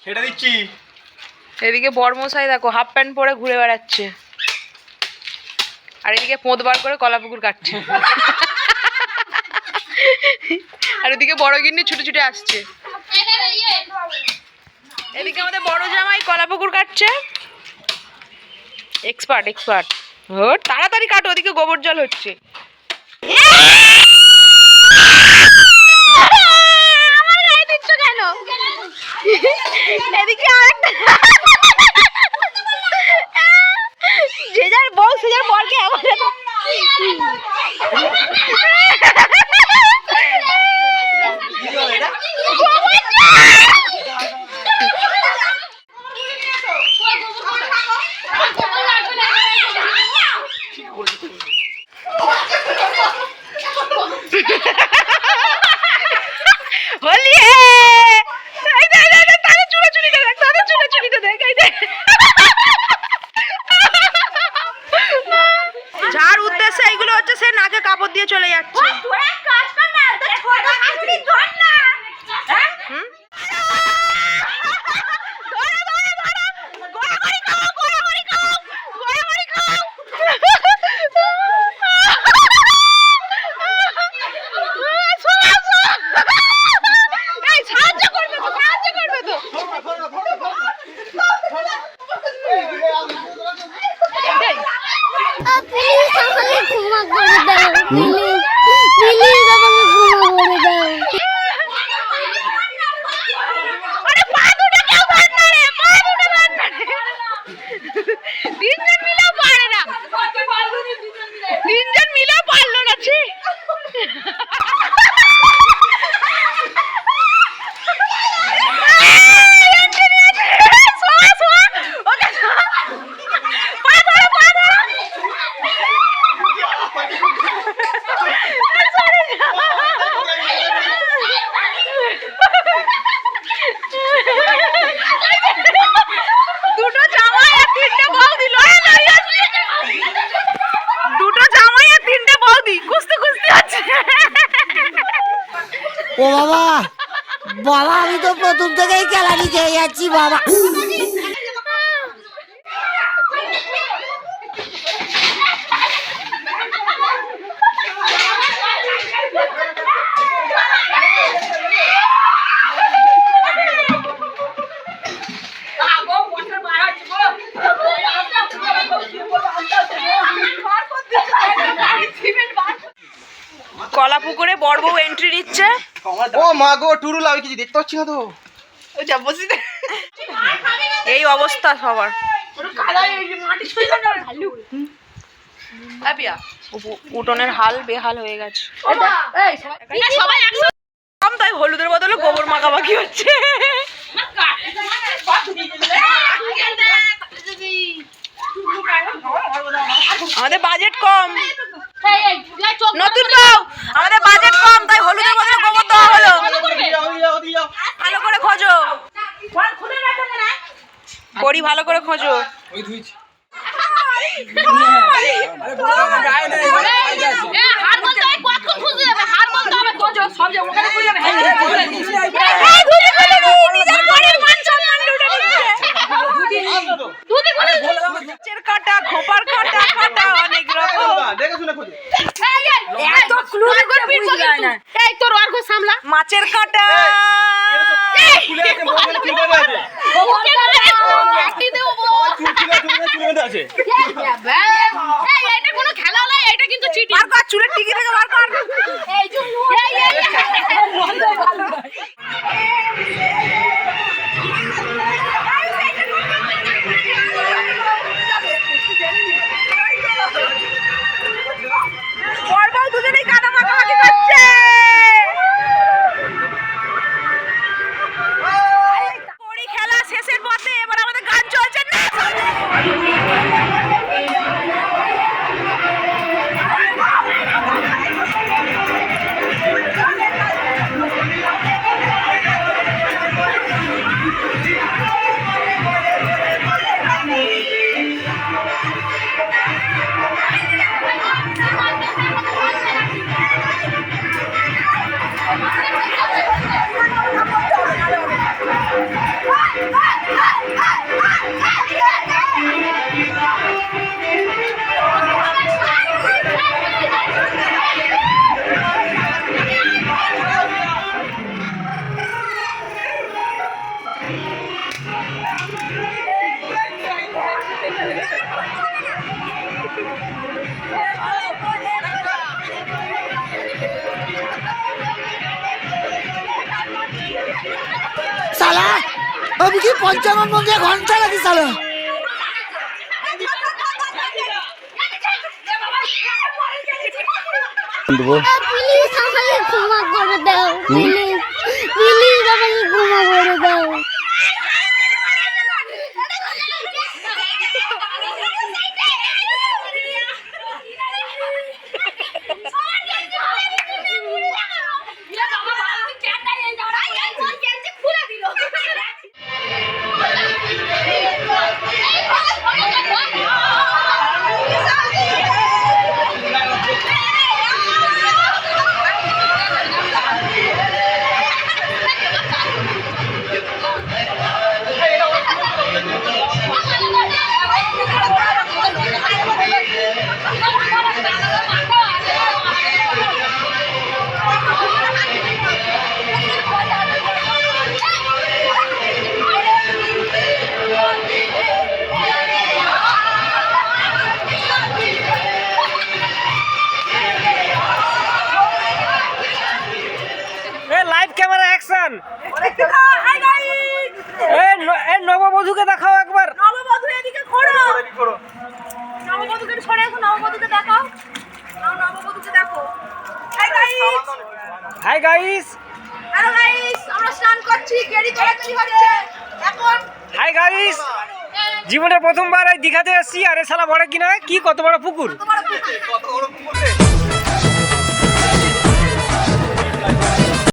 সেটা দিচ্ছি। এদিকে বড়মশাই দেখো হাফ প্যান্ট পরে ঘুরে বেড়াচ্ছে, আর এদিকে পোঁত বার করে কলাপুকুর কাটছে, আর এদিকে বড় গিন্নি ছুটে ছুটে আসছে। এদিকে আমাদের বড় জামাই কলাপুকুর কাটছে, এক্সপার্ট এক্সপার্ট। তাড়াতাড়ি কাটো, ওদিকে গোবর জল হচ্ছে। আমার গায়ে দিচ্ছ কেন? এদিকে আরেকটা, যে যার বউ সে যার বরকে যার উদ্দেশ্যে এইগুলো হচ্ছে সে নাকে কাপড় দিয়ে চলে যাচ্ছে। ও বাবা বাবা, আমি তো প্রথম থেকেই কেলানি খেয়ে যাচ্ছি বাবা। কলাপুকুরে বড় বউ এন্ট্রি নিচ্ছে। ও মা গো, টুরুল আমি কিছু দেখতে পাচ্ছি না তো। এই অবস্থা সবার। উঠোনের হাল বেহাল হয়ে গেছে। তাই হলুদের বদলে গোবর মাখামাখি হচ্ছে। আমাদের বাজেট কম, নতুন বউ, আমাদের বাজেট কম, তাই হলুদের বদলে গোবর দেওয়া হলো। ভালো করে খোঁজো বড়ি, ভালো করে খোঁজো। কাটা খোপার কাটা কাটা অনেক রকম। মাছের কাটা চুলের টিকি থেকে বার কর। দুজনেই কাদা মাখামাখি করছে। খেলা শেষের পথে, এবার আমাদের গান চলছে না। আমি কি পঞ্চানন মন্দিরে ঘন্টা লাগি সালা প্লিজ আমাকে ক্ষমা করে দাও প্লিজ প্লিজ আমাকে ক্ষমা করে দাও লাইভ ক্যামেরা অ্যাকশন এই নববধূকে দেখাও একবার। নববধূ এদিকে ঘোরো নববধূকে সরে আসো নববধূকে দেখাও নববধূকে দেখো hi guys hi guys hello guys আমরা স্নান করছি গেড়ি তোলাতুলি হচ্ছে এখন হাই গাইস জীবনে প্রথমবার এই দীঘাতে এসেছি আর এ শালা বড় কিনা কি কত বড় পুকুর তোমার